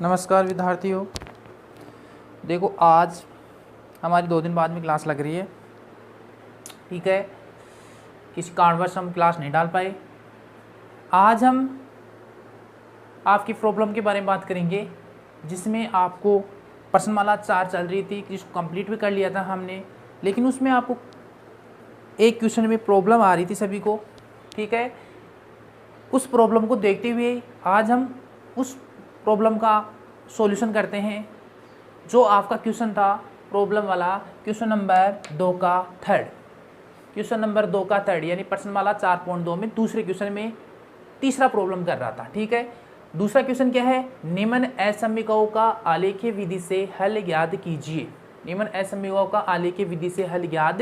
नमस्कार विद्यार्थियों। देखो आज हमारी 2 दिन बाद में क्लास लग रही है, ठीक है। किसी कारणवश हम क्लास नहीं डाल पाए। आज हम आपकी प्रॉब्लम के बारे में बात करेंगे जिसमें आपको प्रश्नमाला 4 चल रही थी, जिसको कंप्लीट भी कर लिया था हमने, लेकिन उसमें आपको एक क्वेश्चन में प्रॉब्लम आ रही थी सभी को, ठीक है। उस प्रॉब्लम को देखते हुए आज हम उस प्रॉब्लम का सॉल्यूशन करते हैं जो आपका क्वेश्चन था, प्रॉब्लम वाला क्वेश्चन नंबर 2 का थर्ड, क्वेश्चन नंबर 2 का थर्ड यानी प्रश्नमाला 4.2 में दूसरे क्वेश्चन में तीसरा प्रॉब्लम कर रहा था, ठीक है। दूसरा क्वेश्चन क्या है, निम्न असमीकरणों का आलेखीय विधि से हल ज्ञात कीजिए। निम्न असमीकरणों का आलेखीय विधि से हल ज्ञात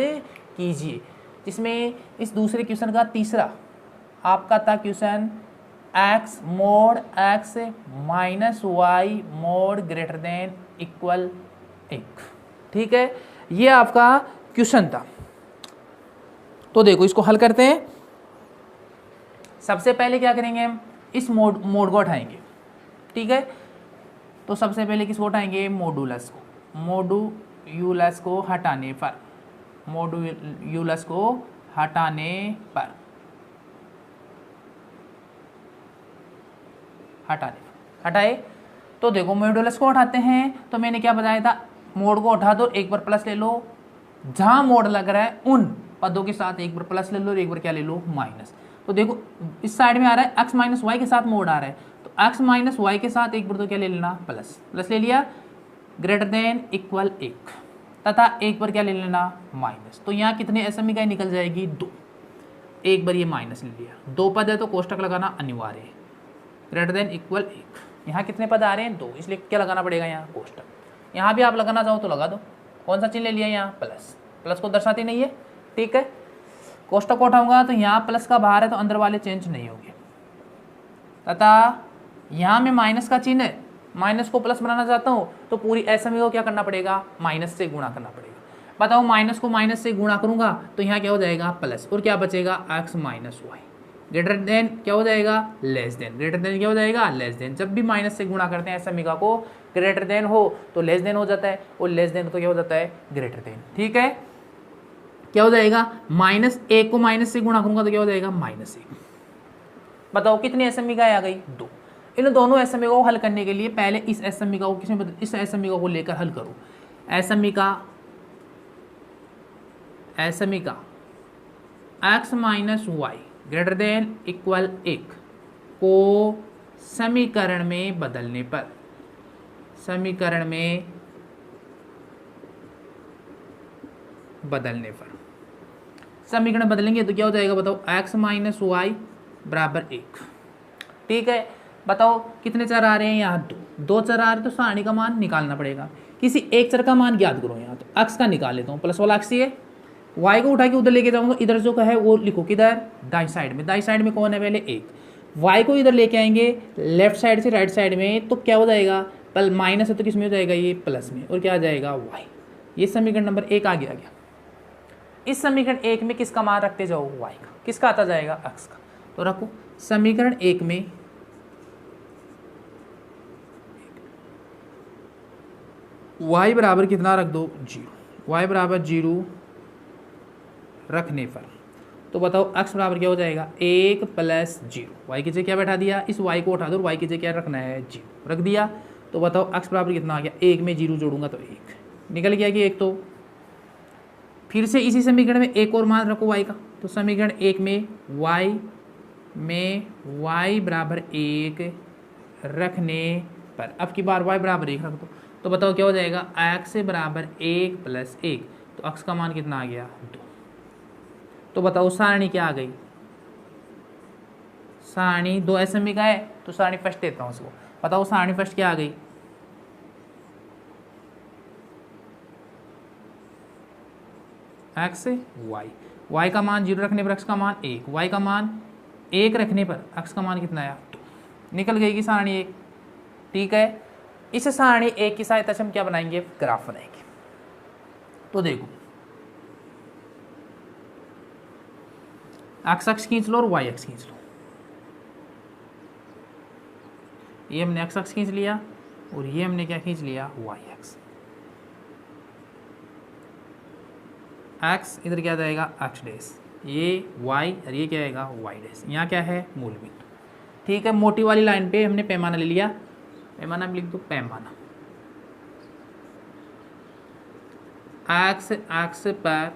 कीजिए, जिसमें इस दूसरे क्वेश्चन का तीसरा आपका था question x mod x minus y mod greater than equal 1, ठीक है। ये आपका क्वेश्चन था। तो देखो इसको हल करते हैं। सबसे पहले क्या करेंगे, हम इस मोड को उठाएंगे, ठीक है। तो सबसे पहले किसको उठाएंगे, मॉडुलस को। मॉडुलस को हटाने पर, मॉडुलस को हटाने पर, हटाए। तो देखो मॉडुलस को उठाते हैं तो मैंने क्या बताया था, मोड को उठा दो, एक बार प्लस ले लो, जहां मोड लग रहा है उन पदों के साथ एक बार प्लस ले लो और एक बार क्या ले लो, माइनस। तो देखो इस साइड में आ रहा है x माइनस वाई के साथ मोड आ रहा है, तो x माइनस वाई के साथ एक बार तो क्या ले लेना, प्लस ले लिया, ग्रेटर देन इक्वल 1, तथा एक बार क्या ले लेना, माइनस। तो यहाँ कितने असमीकरण निकल जाएगी, 2। एक बार ये माइनस ले लिया, 2 पद है तो कोष्टक लगाना अनिवार्य है, ग्रेटर देन इक्वल 1। यहाँ कितने पद आ रहे हैं, 2, इसलिए क्या लगाना पड़ेगा, यहाँ कोष्टक। यहाँ भी आप लगाना चाहो तो लगा दो। कौन सा चिन्ह ले लिया, यहाँ प्लस को दर्शाती नहीं है, ठीक है। कोष्टक को उठाऊंगा तो यहाँ प्लस का बाहर है तो अंदर वाले चेंज नहीं होंगे, तथा यहाँ में माइनस का चिन्ह है, माइनस को प्लस बनाना चाहता हूँ तो पूरी असमीकरण को क्या करना पड़ेगा, माइनस से गुणा करना पड़ेगा। बताओ माइनस को माइनस से गुणा करूंगा तो यहाँ क्या हो जाएगा, प्लस, और क्या बचेगा, x minus y, greater than क्या हो जाएगा, लेस देन। ग्रेटर देन क्या हो जाएगा, लेस देन। जब भी माइनस से गुणा करते हैं समीकरण को, ग्रेटर देन हो तो लेस देन हो जाता है, और लेस देन तो क्या हो जाता है, ग्रेटर देन, ठीक है। क्या हो जाएगा, -1 को माइनस से गुणा करूंगा तो क्या हो जाएगा, -1। बताओ कितनी असमीकरण आ गई, 2। इन दोनों असमीकरणों को हल करने के लिए पहले इस असमीकरण को किसमें, इस असमीकरण को लेकर हल करो। असमीकरण x minus y greater than equal 1 को समीकरण में बदलने पर, समीकरण में बदलेंगे तो क्या हो जाएगा, बताओ, x माइनस वाई बराबर 1, ठीक है। बताओ कितने चर आ रहे हैं, यहाँ 2 चर आ रहे हैं, तो सारणी का मान निकालना पड़ेगा। किसी एक चर का मान ज्ञात करो, यहाँ तो x का निकाल लेता हूँ, प्लस वाला x ही है। y को उठा के उधर लेके जाऊंगा, इधर जो का है वो लिखो किधर, दाई साइड में। दाई साइड में कौन है, पहले 1। y को इधर लेके आएंगे लेफ्ट साइड से राइट साइड में, तो क्या हो जाएगा, माइनस है तो किस में हो जाएगा, ये प्लस में, और क्या आ जाएगा, y। ये समीकरण नंबर 1 आ गया। इस समीकरण 1 में किसका मान रखते जाओ, y का। किसका आता जाएगा, x का। तो रखो समीकरण 1 में y बराबर कितना रख दो, 0। y बराबर 0 रखने पर तो बताओ x बराबर क्या हो जाएगा, 1 प्लस 0। y की जगह क्या बैठा दिया, इस y को उठा दो, y की जगह क्या रखना है, 0 रख दिया। तो बताओ x बराबर कितना आ गया, 1 में 0 जोड़ूंगा तो 1 निकल गया कि 1। तो फिर से इसी समीकरण में एक और मान रखो y का। तो समीकरण 1 में y बराबर 1 रखने पर, अब की बार y बराबर 1 रख दो, तो बताओ क्या हो जाएगा, x बराबर 1 प्लस 1, तो x का मान कितना आ गया, 2। तो बताओ सारणी क्या आ गई, सारणी 2 असमीकरण है, तो सारणी फर्स्ट देता हूँ उसको। बताओ सारणी फर्स्ट क्या आ गई, x y का मान 0 रखने पर x का मान 1, y का मान 1 रखने पर x का मान कितना आया, 2। निकल गई कि सारणी 1, ठीक है। इस सारणी 1 की सहायता से हम क्या बनाएंगे, ग्राफ बनाएंगे। तो देखो एक्स अक्ष खींच लो और वाई अक्ष खींच लो। ये हमने एक्स अक्ष खींच लिया, और ये हमने क्या खींच लिया वाई एक्स। एक्स इधर क्या जाएगा एक्स डैश, ये वाई और ये क्या आएगा वाई डैश। यहाँ क्या है मूल बिंदु। ठीक है, मोटी वाली लाइन पे हमने पैमाना ले लिया, पैमाना में लिख दो पैमाना। एक्स एक्स पर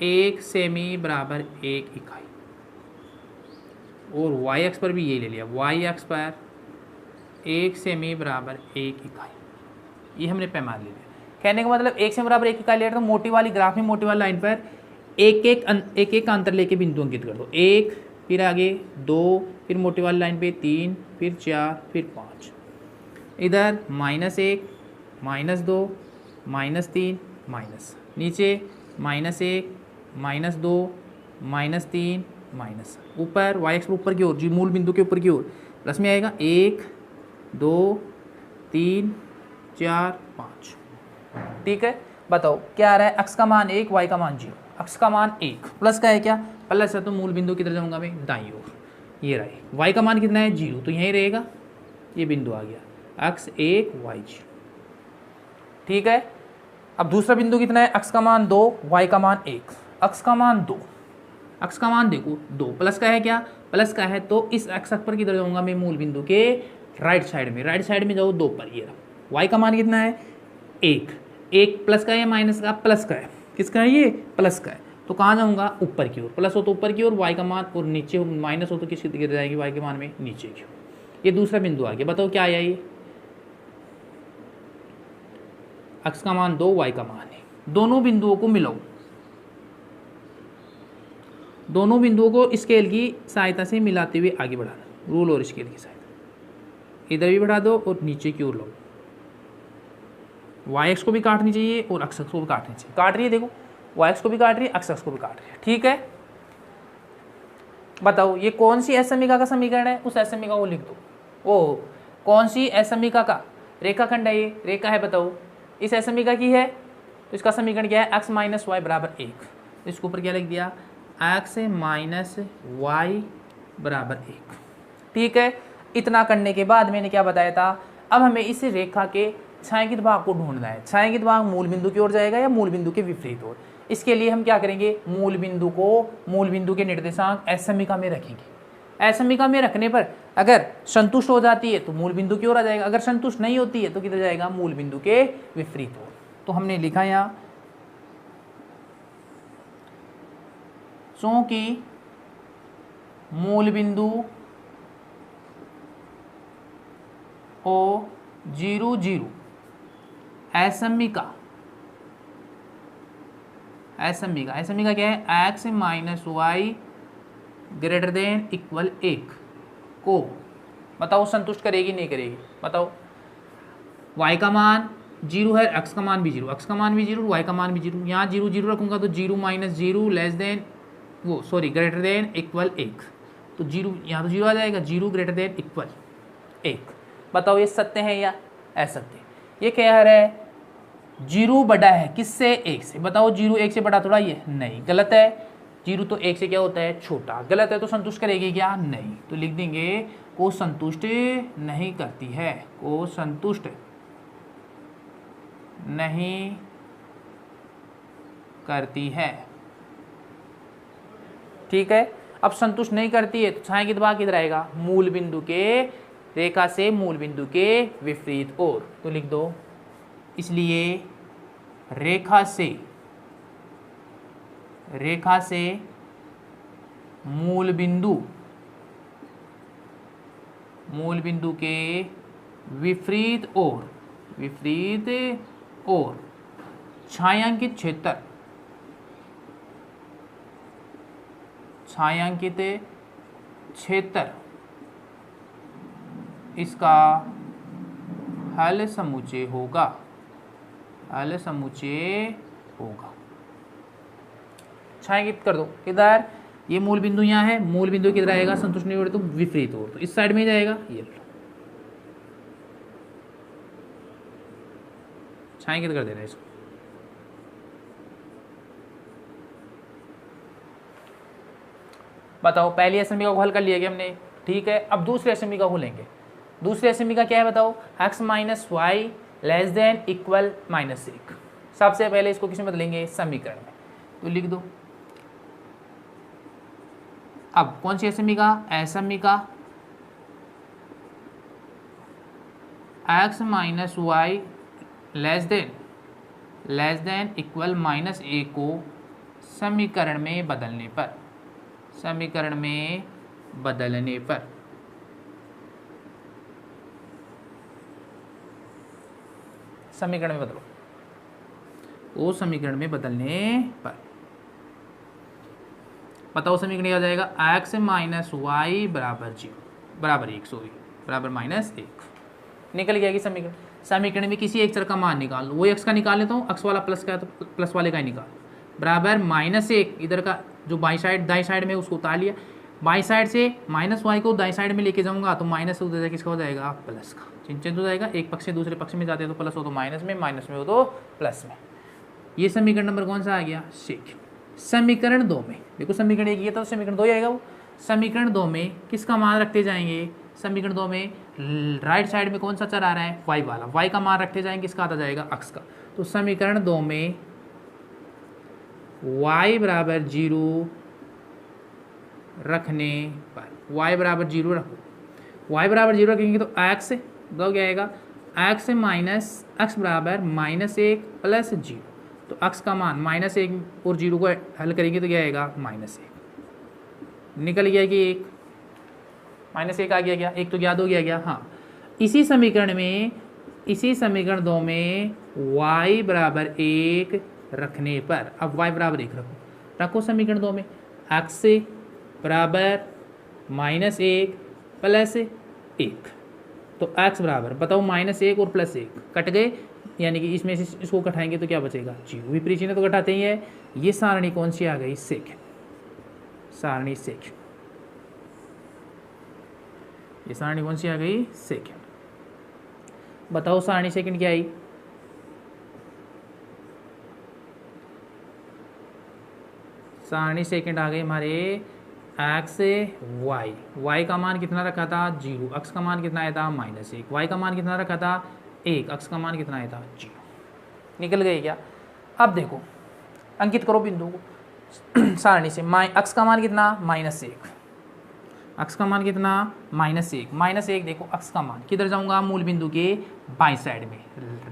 1 सेमी बराबर 1 इकाई, और वाई एक्स पर भी ये ले लिया, वाई एक्स पर 1 सेमी बराबर 1 इकाई। ये हमने पैमाना ले लिया। कहने का मतलब 1 सेमी बराबर 1 इकाई ले, तो मोटी वाली ग्राफ में मोटी वाली लाइन पर एक एक का अंतर लेके बिंदु अंकित कर दो। 1, फिर आगे 2, फिर मोटी वाली लाइन पे 3, फिर 4, फिर 5। इधर -1, -2, -3, माइनस, नीचे -1, -2, -3, माइनस, ऊपर वाई एक्स पर ऊपर की ओर, जी मूल बिंदु के ऊपर की ओर प्लस में आएगा 1, 2, 3, 4, 5। ठीक है, बताओ क्या आ रहा है, x का मान 1, y का मान 0। x का मान 1 प्लस का है क्या, प्लस है तो मूल बिंदु किधर जाऊंगा मैं दाईं ओर, ये रहा। y का मान कितना है 0, तो यहीं रहेगा, ये बिंदु आ गया x 1, y 0। ठीक है, अब दूसरा बिंदु कितना है, x का मान 2, y का मान 1। x का मान 2, x का मान देखो 2 प्लस का है क्या, प्लस का है तो इस x अक्ष पर किधर जाऊंगा मैं मूल बिंदु के राइट साइड में, राइट साइड में जाओ 2 पर, ये रहा। y का मान कितना है 1 प्लस का है माइनस का, प्लस का है, किसका है ये प्लस का है, तो कहाँ जाऊंगा ऊपर की ओर, प्लस हो तो ऊपर की ओर, y का मान, और नीचे हो माइनस हो तो किसकी गिर जाएगी y के मान में नीचे की ओर। ये दूसरा बिंदु आ गया, बताओ क्या आया ये, x का मान 2, y का मान है। दोनों बिंदुओं को मिलाओ, दोनों बिंदुओं को स्केल की सहायता से मिलाते हुए आगे बढ़ाना, रूल और स्केल की सहायता, इधर भी बढ़ा दो और नीचे की ओर लो। वाई एक्स को भी काटनी चाहिए और एक्स को भी काटनी चाहिए, काट रही है देखो, वाई एक्स को भी काट रही है, एक्स को भी काट रही है। ठीक है, बताओ ये कौन सी असमीका का समीकरण है, उस असमीका को लिख दो। ओ कौन सी असमीका का रेखाखंड है, ये रेखा है, बताओ इस असमीका की है, तो इसका समीकरण क्या है, x माइनस वाई बराबर 1। इसके ऊपर क्या लिख दिया, x माइनस वाई बराबर 1। ठीक है, इतना करने के बाद मैंने क्या बताया था, अब हमें इस रेखा के छायांकित भाग को ढूंढना है। छायांकित भाग मूल बिंदु की ओर जाएगा या मूल बिंदु के विपरीत ओर। इसके लिए हम क्या करेंगे, मूल बिंदु को मूल बिंदु के निर्देशांक असमीका में रखेंगे। असमीका में रखने पर अगर संतुष्ट हो जाती है तो मूल बिंदु की ओर आ जाएगा, अगर संतुष्ट नहीं होती है तो किधर जाएगा, मूल बिंदु के विपरीत ओर। तो हमने लिखा यहाँ चूंकि मूल बिंदु O 0, 0 असमीका, असमीका, असमीका क्या है, x minus y greater than equal 1 को बताओ संतुष्ट करेगी नहीं करेगी, बताओ। y का मान 0 है, x का मान भी 0, x का मान भी 0, y का मान भी 0। यहाँ 0, 0 रखूंगा तो 0 minus 0 less than greater than equal 1, तो 0 यहाँ तो 0 आ जाएगा, 0 ग्रेटर देन इक्वल 1। बताओ ये सत्य है या असत्य। ये कह रहा है 0 बड़ा है किससे, 1 से। बताओ 0 1 से बड़ा थोड़ा, ये नहीं, गलत है। 0 तो 1 से क्या होता है, छोटा। गलत है तो संतुष्ट करेगी क्या, नहीं। तो लिख देंगे को संतुष्ट नहीं करती है, को संतुष्ट नहीं करती है। ठीक है, अब संतुष्ट नहीं करती है तो छायांकित भाग किधर आएगा, मूल बिंदु के रेखा से मूल बिंदु के विपरीत ओर। तो लिख दो, इसलिए रेखा से मूल बिंदु के विपरीत ओर छायांकित क्षेत्र इसका हल समुच्चय होगा, छायांकित कर दो किधर, ये मूल बिंदु यहाँ है, मूल बिंदु किधर आएगा, संतुष्ट नहीं हो रही तो विपरीत ओर, तो इस साइड में ही जाएगा, ये लो छायांकित कर देना इसको। बताओ पहली असमीका को हल कर लिया गया हमने। ठीक है, अब दूसरी असमीका को लेंगे। दूसरी असेंबली क्या है बताओ, x minus y less than equal minus 1। सबसे पहले इसको किसमें बदलेंगे, समीकरण में, तो लिख दो। अब कौन सी असेंबली का x minus y less than equal minus 1 को समीकरण में बदलने पर समीकरण में बदलने पर बताओ समीकरण क्या हो जाएगा, x माइनस वाई बराबर 0 बराबर 1 बराबर माइनस 1। निकल गया कि समीकरण में किसी एक चर का मान निकाल लो, वो x का निकाल लेता हूँ, x वाला प्लस का है तो प्लस वाले का ही निकाल, बराबर माइनस 1, इधर का जो दाई साइड में उसको उतार लिया, बाई साइड से माइनस वाई को दाई साइड में लेके जाऊंगा तो माइनस उधर किसका हो जाएगा, प्लस का, चेंज हो जाएगा, एक पक्ष से दूसरे पक्ष में जाते हैं तो प्लस हो तो माइनस में, माइनस में हो तो प्लस में। ये समीकरण नंबर कौन सा आ गया, 6। समीकरण 2 में देखो, समीकरण 1 ये था तो समीकरण 2 ही आएगा वो। समीकरण 2 में किसका मान रखते जाएंगे, समीकरण 2 में राइट साइड में कौन सा चर आ रहा है, वाई वाला, वाई का मान रखते जाएंगे, किसका आता जाएगा, अक्स का। तो समीकरण 2 में y बराबर 0 रखने पर, y बराबर 0 रखो, y बराबर 0 रखेंगे तो x दो क्या आएगा, x माइनस x बराबर माइनस 1 प्लस 0, तो x का मान माइनस 1 और 0 को हल करेंगे तो क्या आएगा, माइनस 1। निकल गया कि 1 माइनस 1 आ गया, क्या 1 तो ज्ञात हो गया, हाँ। इसी समीकरण 2 में y बराबर 1 रखने पर, अब y बराबर 1 रखो समीकरण 2 में, x बराबर माइनस 1 प्लस 1, तो x बराबर बताओ माइनस 1 और प्लस 1 कट गए, यानी कि इसमें से इसको घटाएंगे तो क्या बचेगा, 0। विपरीत चिन्ह तो घटाते ही है। ये सारणी कौन सी आ गई, सेकंड, सारणी सेकंड, ये सारणी कौन सी आ गई, सेकंड। बताओ सारणी सेकंड क्या आई, सारणी सेकंड आ गई हमारे x y का मान कितना रखा था, 0, x का मान कितना आया था, माइनस 1, y का मान कितना रखा था, 1, x का मान कितना आया था, 0। निकल गए क्या। अब देखो अंकित करो बिंदु को सारणी से, x का मान कितना, माइनस 1, x का मान कितना, माइनस 1 देखो x का मान, किधर जाऊंगा, मूल बिंदु के बाई साइड में,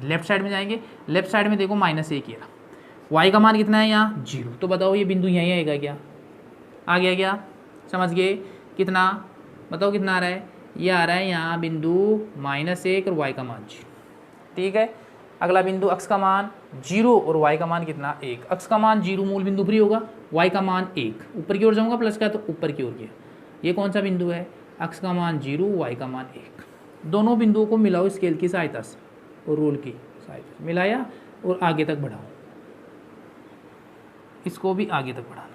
लेफ्ट साइड में जाएंगे, लेफ्ट साइड में देखो माइनस 1 ये, y का मान कितना है यहाँ, 0, तो बताओ ये बिंदु यहीं आएगा क्या, आ गया क्या, समझ गए, कितना बताओ कितना आ रहा है, ये आ रहा है यहाँ बिंदु माइनस 1 और y का मान 0, ठीक है। अगला बिंदु x का मान 0 और y का मान कितना, 1, x का मान 0 मूल बिंदु फ्री होगा, y का मान 1, ऊपर की ओर जाऊँगा प्लस का तो ऊपर की ओर गया, ये कौन सा बिंदु है, x का मान 0 y का मान 1। दोनों बिंदुओं को मिलाओ स्केल की सहायता से और रूल की सहायता से मिलाया और आगे तक बढ़ाओ, इसको भी आगे तक बढ़ा लो।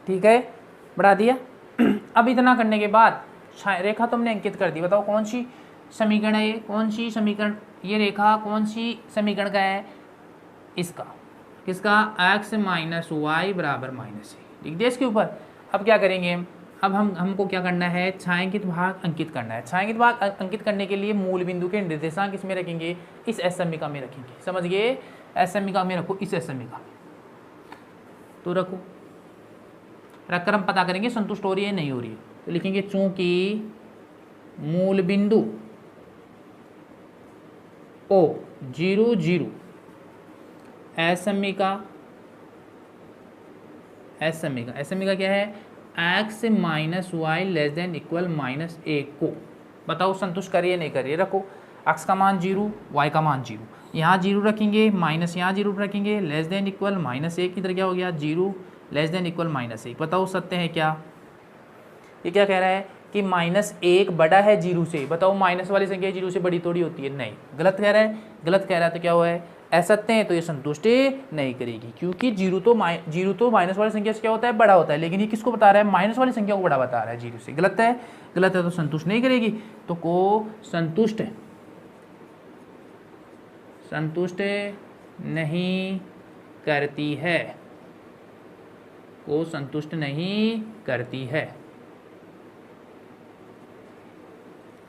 ठीक है, बढ़ा दिया। अब इतना करने के बाद रेखा तुमने अंकित कर दी, बताओ कौन सी समीकरण है ये, कौन सी समीकरण, ये रेखा कौन सी समीकरण का है, इसका, किसका, x माइनस वाई बराबर माइनस 1, लिख दिया इसके ऊपर। अब क्या करेंगे, अब हमको क्या करना है, छायांकित भाग अंकित करना है। छायांकित भाग अंकित करने के लिए मूल बिंदु के निर्देशांक किसमें रखेंगे, इस एस समीकरण में रखेंगे, समझ गए, एस समीकरण में रखो, इस एस समीकरण में तो रखो, रखकर हम पता करेंगे संतुष्ट हो रही है नहीं हो रही है, तो लिखेंगे चूंकि मूल बिंदु O 0 0 एस समीकरण क्या है, x minus y less than equal minus 1 को बताओ संतुष्ट करिए नहीं करिए, रखो x का मान 0 y का मान 0, यहाँ 0 रखेंगे, माइनस यहाँ 0 रखेंगे, लेस देन इक्वल माइनस 1, इधर क्या हो गया 0 लेस देन इक्वल माइनस 1। बताओ सत्य है क्या, ये क्या कह रहा है कि माइनस 1 बड़ा है 0 से, बताओ माइनस वाली संख्या 0 से बड़ी थोड़ी होती है, नहीं, गलत कह रहा है, गलत कह रहा है तो क्या हुआ है, असत्य है, तो ये संतुष्ट नहीं करेगी, क्योंकि 0 तो माइनस वाली संख्या से क्या होता है, बड़ा होता है, लेकिन ये किसको बता रहा है, माइनस वाली संख्या को बड़ा बता रहा है 0 से, गलत है तो संतुष्ट नहीं करेगी, तो को संतुष्ट संतुष्ट नहीं करती है, को संतुष्ट नहीं करती है,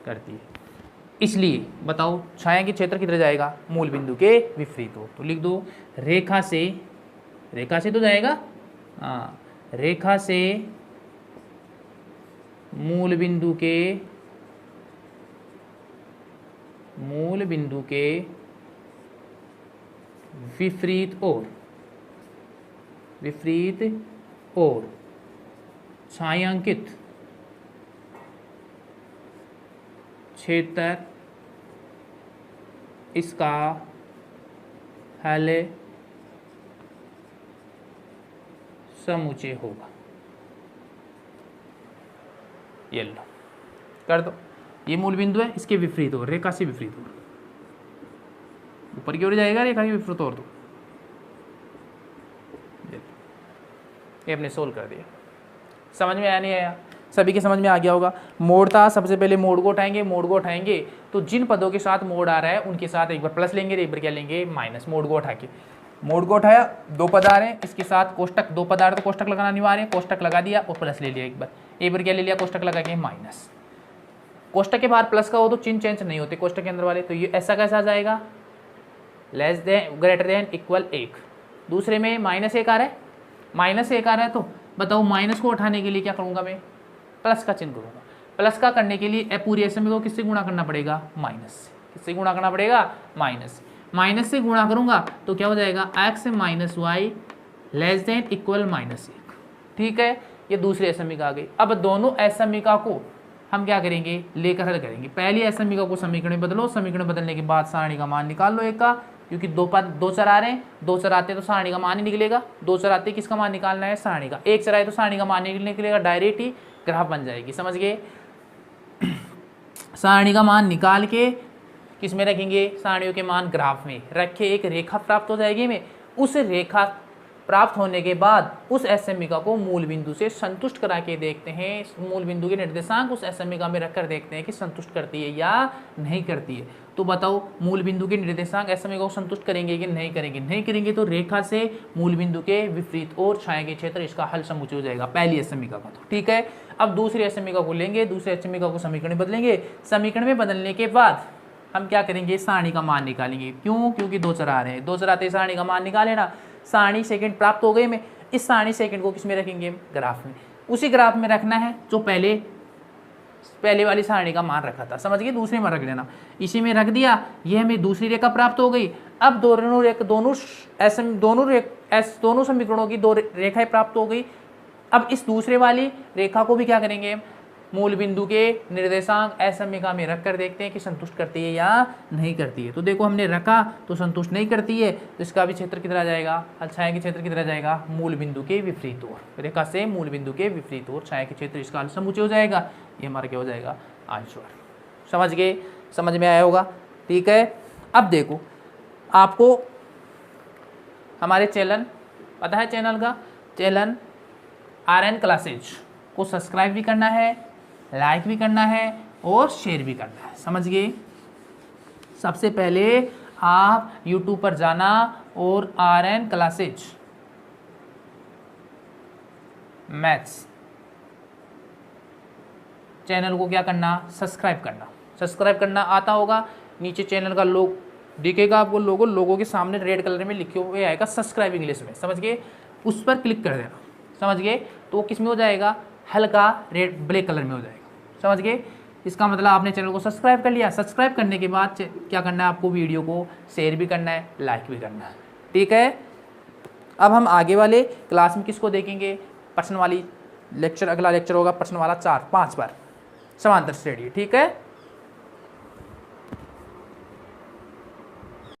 करती है। इसलिए बताओ छाया के क्षेत्र किधर जाएगा, मूल बिंदु के विपरीत हो। तो लिख दो रेखा से, रेखा से तो जाएगा, हाँ, रेखा से मूल बिंदु के, मूल बिंदु के विपरीत ओर, विपरीत ओर छायांकित क्षेत्र इसका हल समुच्चय होगा। ये लो कर दो, ये मूल बिंदु है, इसके विपरीत ओर, रेखा से विपरीत ओर, ऊपर की ओर जाएगा, रेखा के विपरीत ओर। दो ये अपने सोल्व कर दिया। समझ में आया नहीं आया? सभी के समझ में आ गया होगा। मोड था, सबसे पहले मोड को उठाएंगे, मोड को उठाएंगे तो जिन पदों के साथ मोड आ रहा है उनके साथ एक बार प्लस लेंगे, एक बार क्या लेंगे, माइनस। मोड को उठा के, मोड को उठाया, दो पद आ रहे हैं, इसके साथ कोष्टक, दो पद आ रहे तो कोष्टक लगाना अनिवार्य है, कोष्टक लगा दिया और प्लस ले लिया एक बार क्या ले लिया, कोष्टक लगा के माइनस। कोष्टक के बाहर प्लस का हो तो चिन्ह चेंज नहीं होते कोष्टक के अंदर वाले, तो ये ऐसा कैसा आ जाएगा, less than greater than equal 1। दूसरे में -1 आ रहा है, -1 आ रहा है, तो बताओ माइनस को उठाने के लिए क्या करूंगा मैं, प्लस का चिन्ह करूंगा। प्लस का करने के लिए पूरी एसएमई को किससे गुणा करना पड़ेगा, माइनस से। किससे गुणा करना पड़ेगा, माइनस। माइनस से गुणा करूंगा तो क्या हो जाएगा, x - y less than equal -1। ठीक है, ये दूसरी एसएमई आ गई। अब दोनों एसएमई को हम क्या करेंगे, लेकर हल करेंगे। पहली एसएमई को समीकरण में बदलो, समीकरण बदलने के बाद सारणी का मान निकाल लो एक का, क्योंकि दो चर आ रहे हैं, दो चर आते तो सारणी का मान ही निकलेगा। दो चर आते किसका मान निकालना है, सारणी का। एक चर आए तो सारणी का मान नहीं निकलेगा, डायरेक्ट ही ग्राफ बन जाएगी। समझ गए? सारणी का मान निकाल के किस में रखेंगे, सारणियों के मान ग्राफ में रखे, एक रेखा प्राप्त हो जाएगी में। उस रेखा प्राप्त होने के बाद उस एसएमई को मूल बिंदु से संतुष्ट करा के देखते हैं, मूल बिंदु के निर्देशांक उस एसएमई में रखकर देखते हैं कि संतुष्ट करती है या नहीं करती है। तो बताओ मूल बिंदु के निर्देशांक एसएमई को संतुष्ट करेंगे कि नहीं करेंगे, नहीं करेंगे तो रेखा से मूल बिंदु के विपरीत और छाया के क्षेत्र इसका हल समुच्चय हो जाएगा पहली एसएमई का। तो ठीक है, अब दूसरी एसएमई को लेंगे, दूसरे एसएमई को समीकरण बदलेंगे, समीकरण में बदलने के बाद हम क्या करेंगे, सारणी का मान निकालेंगे। क्यों, क्योंकि दो चर आ रहे हैं, दो चर आते सारणी का मान निकाले ना, सारणी सेकंड प्राप्त हो गए में। इस सारणी सेकंड को किस में रखेंगे, ग्राफ में। उसी ग्राफ में रखना है जो पहले वाली सारणी का मान रखा था, समझ गए, दूसरे में रख लेना। इसी में रख दिया, ये हमें दूसरी रेखा प्राप्त हो गई। अब दोनों समीकरणों की दो रेखाएं प्राप्त हो गई। अब इस दूसरे वाली रेखा को भी क्या करेंगे, मूल बिंदु के निर्देशांक एसएमई में रख कर देखते हैं कि संतुष्ट करती है या नहीं करती है। तो देखो हमने रखा तो संतुष्ट नहीं करती है, तो इसका भी क्षेत्र किधर आ जाएगा, छाया के क्षेत्र किधर आ जाएगा, मूल बिंदु के विपरीत ओर। रेखा से मूल बिंदु के विपरीत ओर छाया के क्षेत्र इसका समुच्चय हो जाएगा। ये हमारा क्या हो जाएगा, आंसर। समझ गए, समझ में आया होगा। ठीक है, अब देखो आपको हमारे चैनल पता है, चैनल RN क्लासेज को सब्सक्राइब भी करना है, लाइक भी करना है और शेयर भी करना है। समझ गए? सबसे पहले आप YouTube पर जाना और RN क्लासेज मैथ्स चैनल को क्या करना, सब्सक्राइब करना। सब्सक्राइब करना आता होगा, नीचे चैनल का लोग दिखेगा आपको, लोगों के सामने रेड कलर में लिखे हुए आएगा सब्सक्राइब इंग्लिश में, समझ गए, उस पर क्लिक कर देना। समझ गए? तो वो किस में हो जाएगा, हल्का रेड ब्लैक कलर में हो जाएगा। समझ गए? इसका मतलब आपने चैनल को सब्सक्राइब कर लिया। सब्सक्राइब करने के बाद क्या करना है, आपको वीडियो को शेयर भी करना है, लाइक भी करना है। ठीक है, अब हम आगे वाले क्लास में किसको देखेंगे, प्रश्न वाली लेक्चर, अगला लेक्चर होगा प्रश्न वाला 4-5 बार समांतर श्रेणी। ठीक है।